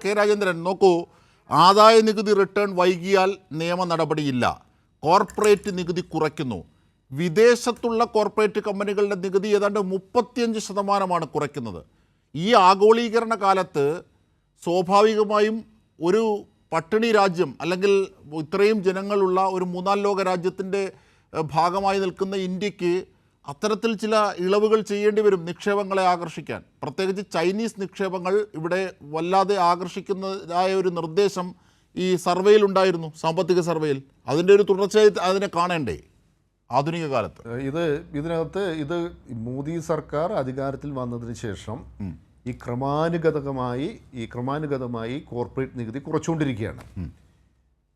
K Rajendran നോക്കൂ, ആദായ നികുതി റിട്ടേൺ വൈകിയാൽ നിയമ നടപടിയില്ല. കോർപ്പറേറ്റ് നികുതി കുറയ്ക്കുന്നു. വിദേശത്തുള്ള കോർപ്പറേറ്റ് കമ്പനികളുടെ നികുതി ഏതാണ്ട് 35% കുറയ്ക്കുന്നത്. ഈ ആഗോളീകരണ കാലത്ത് സ്വാഭാവികമായും ഒരു പട്ടിണി രാജ്യം അല്ലെങ്കിൽ ഇത്രയും ജനങ്ങളുള്ള ഒരു മൂന്നാം ലോക രാജ്യത്തിൻ്റെ ഭാഗമായി നിൽക്കുന്ന ഇന്ത്യക്ക് അത്തരത്തിൽ ചില ഇളവുകൾ ചെയ്യേണ്ടി വരും നിക്ഷേപങ്ങളെ ആകർഷിക്കാൻ. പ്രത്യേകിച്ച് ചൈനീസ് നിക്ഷേപങ്ങൾ ഇവിടെ വല്ലാതെ ആകർഷിക്കുന്നതായ ഒരു നിർദ്ദേശം ഈ സർവേയിൽ ഉണ്ടായിരുന്നു, സാമ്പത്തിക സർവേയിൽ. അതിൻ്റെ ഒരു തുടർച്ചയായി അതിനെ കാണേണ്ടേ ആധുനിക കാലത്ത്? ഇതിനകത്ത് മോദി സർക്കാർ അധികാരത്തിൽ വന്നതിന് ശേഷം ഈ ക്രമാനുഗതമായി കോർപ്പറേറ്റ് നികുതി കുറച്ചുകൊണ്ടിരിക്കുകയാണ്.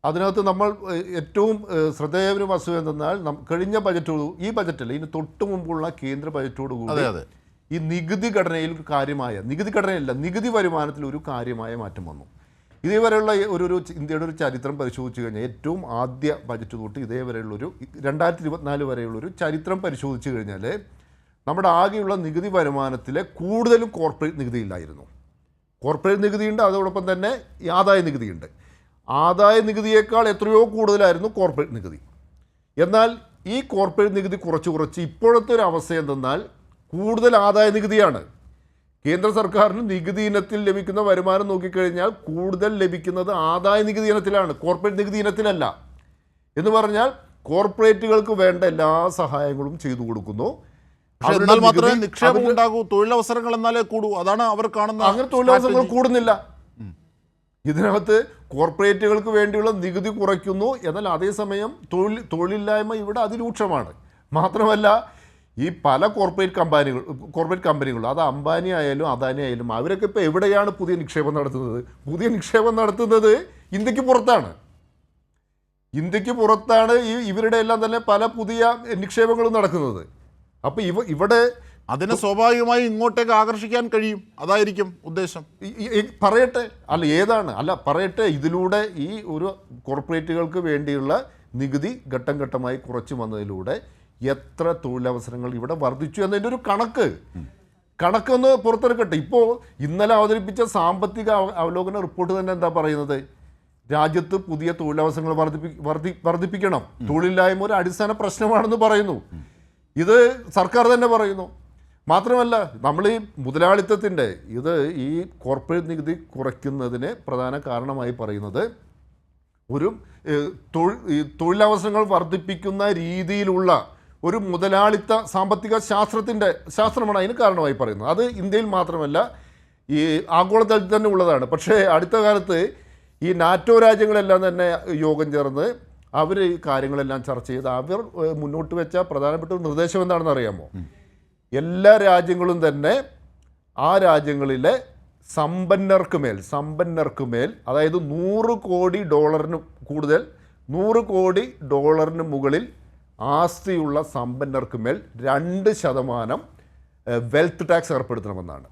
അതിനകത്ത് നമ്മൾ ഏറ്റവും ശ്രദ്ധേയമായ വസ്തുത എന്തെന്നാൽ കഴിഞ്ഞ ഈ ബജറ്റല്ല, ഇതിന് തൊട്ട് മുമ്പുള്ള കേന്ദ്ര ബജറ്റോടുകൂടി ഈ നികുതി ഘടനയിൽ നികുതി വരുമാനത്തിൽ ഒരു കാര്യമായ മാറ്റം വന്നു. ഇതേവരെയുള്ള ഒരു ഇന്ത്യയുടെ ഒരു ചരിത്രം പരിശോധിച്ച് കഴിഞ്ഞാൽ ഏറ്റവും ആദ്യ ബജറ്റ് തൊട്ട് ഇതേവരെയുള്ളൊരു 2024 വരെയുള്ളൊരു ചരിത്രം പരിശോധിച്ച് കഴിഞ്ഞാൽ നമ്മുടെ ആകെയുള്ള നികുതി വരുമാനത്തിലെ കൂടുതലും കോർപ്പറേറ്റ് നികുതിയില്ലായിരുന്നു. കോർപ്പറേറ്റ് നികുതിയുണ്ട്, അതോടൊപ്പം തന്നെ ആദായ നികുതിയുണ്ട്. ആദായ നികുതിയേക്കാൾ എത്രയോ കൂടുതലായിരുന്നു കോർപ്പറേറ്റ് നികുതി. എന്നാൽ ഈ കോർപ്പറേറ്റ് നികുതി കുറച്ച് ഇപ്പോഴത്തെ ഒരു അവസ്ഥ എന്തെന്നാൽ കൂടുതൽ ആദായ നികുതിയാണ്. കേന്ദ്ര സർക്കാരിന് നികുതി ഇനത്തിൽ ലഭിക്കുന്ന വരുമാനം നോക്കിക്കഴിഞ്ഞാൽ കൂടുതൽ ലഭിക്കുന്നത് ആദായ നികുതി ഇനത്തിലാണ്, കോർപ്പറേറ്റ് നികുതി ഇനത്തിലല്ല. എന്ന് പറഞ്ഞാൽ കോർപ്പറേറ്റുകൾക്ക് വേണ്ട എല്ലാ സഹായങ്ങളും ചെയ്തു കൊടുക്കുന്നു. എന്നാൽ മാത്രമേ നിക്ഷേപം ഉണ്ടാകൂ, തൊഴിലവസരങ്ങൾ എന്നാലേ കൂടൂ. അതാണ് അവർ കാണുന്നത്. അങ്ങനെ തൊഴിലവസരങ്ങൾ കൂടുന്നില്ല. ഇതിനകത്ത് കോർപ്പറേറ്റുകൾക്ക് വേണ്ടിയുള്ള നികുതി കുറയ്ക്കുന്നു, എന്നാൽ അതേസമയം തൊഴിലില്ലായ്മ ഇവിടെ അതിരൂക്ഷമാണ്. മാത്രമല്ല ഈ പല കോർപ്പറേറ്റ് കമ്പനികൾ അത് അംബാനി ആയാലും അദാനി ആയാലും അവരൊക്കെ ഇപ്പോൾ എവിടെയാണ് പുതിയ നിക്ഷേപം നടത്തുന്നത്? ഇന്ത്യക്ക് പുറത്താണ് ഇവരുടെ എല്ലാം തന്നെ പല പുതിയ നിക്ഷേപങ്ങളും നടക്കുന്നത്. അപ്പോൾ ഇവിടെ അതിനെ സ്വാഭാവികമായി ഇങ്ങോട്ടേക്ക് ആകർഷിക്കാൻ കഴിയും, അതായിരിക്കും ഉദ്ദേശം. പറയട്ടെ ഇതിലൂടെ ഈ ഒരു കോർപ്പറേറ്റുകൾക്ക് വേണ്ടിയുള്ള നികുതി ഘട്ടം ഘട്ടമായി കുറച്ച് വന്നതിലൂടെ എത്ര തൊഴിലവസരങ്ങൾ ഇവിടെ വർദ്ധിച്ചു എന്നതിൻ്റെ ഒരു കണക്കൊന്ന് പുറത്തെടുക്കട്ടെ. ഇപ്പോൾ ഇന്നലെ അവതരിപ്പിച്ച സാമ്പത്തിക അവലോകന റിപ്പോർട്ട് തന്നെ എന്താ പറയുന്നത്? രാജ്യത്ത് പുതിയ തൊഴിലവസരങ്ങൾ വർദ്ധിപ്പിക്കണം, തൊഴിലില്ലായ്മ ഒരു അടിസ്ഥാന പ്രശ്നമാണെന്ന് പറയുന്നു. ഇത് സർക്കാർ തന്നെ പറയുന്നു. മാത്രമല്ല നമ്മൾ ഈ മുതലാളിത്തത്തിൻ്റെ ഈ കോർപ്പറേറ്റ് നികുതി കുറയ്ക്കുന്നതിന് പ്രധാന കാരണമായി പറയുന്നത് ഒരു തൊഴിലവസരങ്ങൾ വർദ്ധിപ്പിക്കുന്ന രീതിയിലുള്ള ഒരു മുതലാളിത്ത സാമ്പത്തിക ശാസ്ത്രമാണ് അതിന് കാരണമായി പറയുന്നത്. അത് ഇന്ത്യയിൽ മാത്രമല്ല ഈ ആഗോളതലത്തിൽ തന്നെ ഉള്ളതാണ്. പക്ഷേ അടുത്ത കാലത്ത് ഈ നാറ്റോ രാജ്യങ്ങളെല്ലാം തന്നെ യോഗം ചേർന്ന് അവർ ഈ കാര്യങ്ങളെല്ലാം ചർച്ച ചെയ്ത് അവർ മുന്നോട്ട് വെച്ച പ്രധാനപ്പെട്ട ഒരു നിർദ്ദേശം എന്താണെന്ന് അറിയാമോ? എല്ലാ രാജ്യങ്ങളും തന്നെ ആ രാജ്യങ്ങളിലെ സമ്പന്നർക്ക് മേൽ അതായത് $100 കോടി കൂടുതൽ $100 കോടി മുകളിൽ ആസ്തിയുള്ള സമ്പന്നർക്ക് മേൽ 2% വെൽത്ത് ടാക്സ് ഏർപ്പെടുത്തണമെന്നാണ്.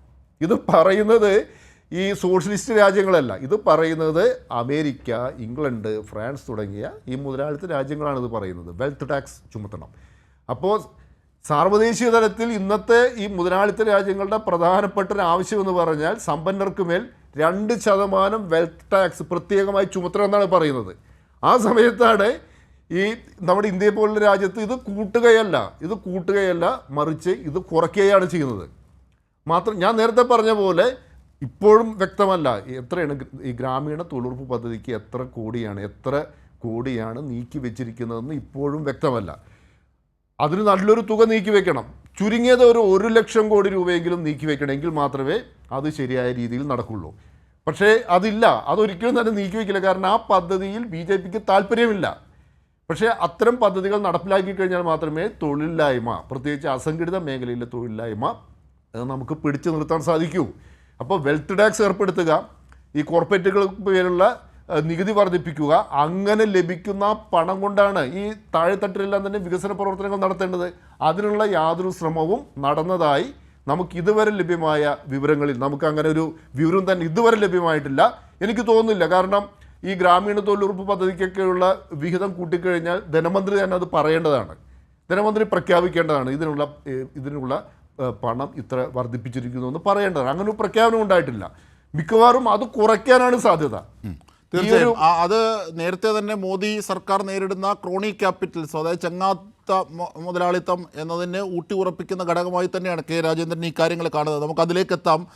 ഇത് പറയുന്നത് ഈ സോഷ്യലിസ്റ്റ് രാജ്യങ്ങളല്ല, ഇത് പറയുന്നത് അമേരിക്ക, ഇംഗ്ലണ്ട്, ഫ്രാൻസ് തുടങ്ങിയ ഈ മുതലാളിത്ത രാജ്യങ്ങളാണ് ഇത് പറയുന്നത്. വെൽത്ത് ടാക്സ് ചുമത്തണം. അപ്പോൾ സാർവദേശീയ തലത്തിൽ ഇന്നത്തെ ഈ മുതലാളിത്ത രാജ്യങ്ങളുടെ പ്രധാനപ്പെട്ട ഒരു ആവശ്യമെന്ന് പറഞ്ഞാൽ സമ്പന്നർക്ക് മേൽ 2% വെൽത്ത് ടാക്സ് പ്രത്യേകമായി ചുമത്തണമെന്നാണ് പറയുന്നത്. ആ സമയത്താണ് ഈ നമ്മുടെ ഇന്ത്യയെ പോലുള്ള രാജ്യത്ത് ഇത് കൂട്ടുകയല്ല മറിച്ച് ഇത് കുറയ്ക്കുകയാണ് ചെയ്യുന്നത്. ഞാൻ നേരത്തെ പറഞ്ഞ പോലെ ഇപ്പോഴും വ്യക്തമല്ല എത്രയാണ് ഈ ഗ്രാമീണ തൊഴിലുറപ്പ് പദ്ധതിക്ക് എത്ര കോടിയാണ് നീക്കി വെച്ചിരിക്കുന്നതെന്ന് ഇപ്പോഴും വ്യക്തമല്ല. അതിന് നല്ലൊരു തുക നീക്കി വെക്കണം. ചുരുങ്ങിയത് ഒരു 1 ലക്ഷം കോടി രൂപയെങ്കിലും നീക്കി വെക്കണമെങ്കിൽ മാത്രമേ അത് ശരിയായ രീതിയിൽ നടക്കുള്ളൂ. പക്ഷേ അതില്ല, അതൊരിക്കലും തന്നെ നീക്കി വയ്ക്കില്ല. കാരണം ആ പദ്ധതിയിൽ BJPക്ക് താല്പര്യമില്ല. പക്ഷേ അത്തരം പദ്ധതികൾ നടപ്പിലാക്കി കഴിഞ്ഞാൽ മാത്രമേ തൊഴിലില്ലായ്മ, പ്രത്യേകിച്ച് അസംഘടിത മേഖലയിലെ തൊഴിലില്ലായ്മ നമുക്ക് പിടിച്ചു നിർത്താൻ സാധിക്കൂ. അപ്പോൾ വെൽത്ത് ടാക്സ് ഏർപ്പെടുത്തുക, ഈ കോർപ്പറേറ്റുകൾക്ക് പേരുള്ള നികുതി വർദ്ധിപ്പിക്കുക, അങ്ങനെ ലഭിക്കുന്ന പണം കൊണ്ടാണ് ഈ താഴെത്തട്ടിലെല്ലാം തന്നെ വികസന പ്രവർത്തനങ്ങൾ നടത്തേണ്ടത്. അതിനുള്ള യാതൊരു ശ്രമവും നടന്നതായി നമുക്ക് ഇതുവരെ ലഭ്യമായ വിവരങ്ങളിൽ നമുക്ക് അങ്ങനെ ഒരു വിവരം തന്നെ ഇതുവരെ ലഭ്യമായിട്ടില്ല. എനിക്ക് തോന്നുന്നില്ല. കാരണം ഈ ഗ്രാമീണ തൊഴിലുറപ്പ് പദ്ധതിക്കൊക്കെയുള്ള വിഹിതം കൂട്ടിക്കഴിഞ്ഞാൽ ധനമന്ത്രി തന്നെ അത് പറയേണ്ടതാണ്, ധനമന്ത്രി പ്രഖ്യാപിക്കേണ്ടതാണ്. ഇതിനുള്ള പണം ഇത്ര വർദ്ധിപ്പിച്ചിരിക്കുന്നു എന്ന് പറയേണ്ടതാണ്. അങ്ങനെ ഒരു പ്രഖ്യാപനം ഉണ്ടായിട്ടില്ല. മിക്കവാറും അത് കുറയ്ക്കാനാണ് സാധ്യത. തീർച്ചയായും അത് നേരത്തെ തന്നെ മോദി സർക്കാർ നേരിടുന്ന ക്രോണി ക്യാപിറ്റൽസ്, അതായത് ചങ്ങാത്ത മുതലാളിത്തം എന്നതിനെ ഊട്ടി ഉറപ്പിക്കുന്ന ഘടകമായി തന്നെയാണ് കെ രാജേന്ദ്രൻ ഈ കാര്യങ്ങൾ കാണുന്നത്. നമുക്ക് അതിലേക്ക് എത്താം.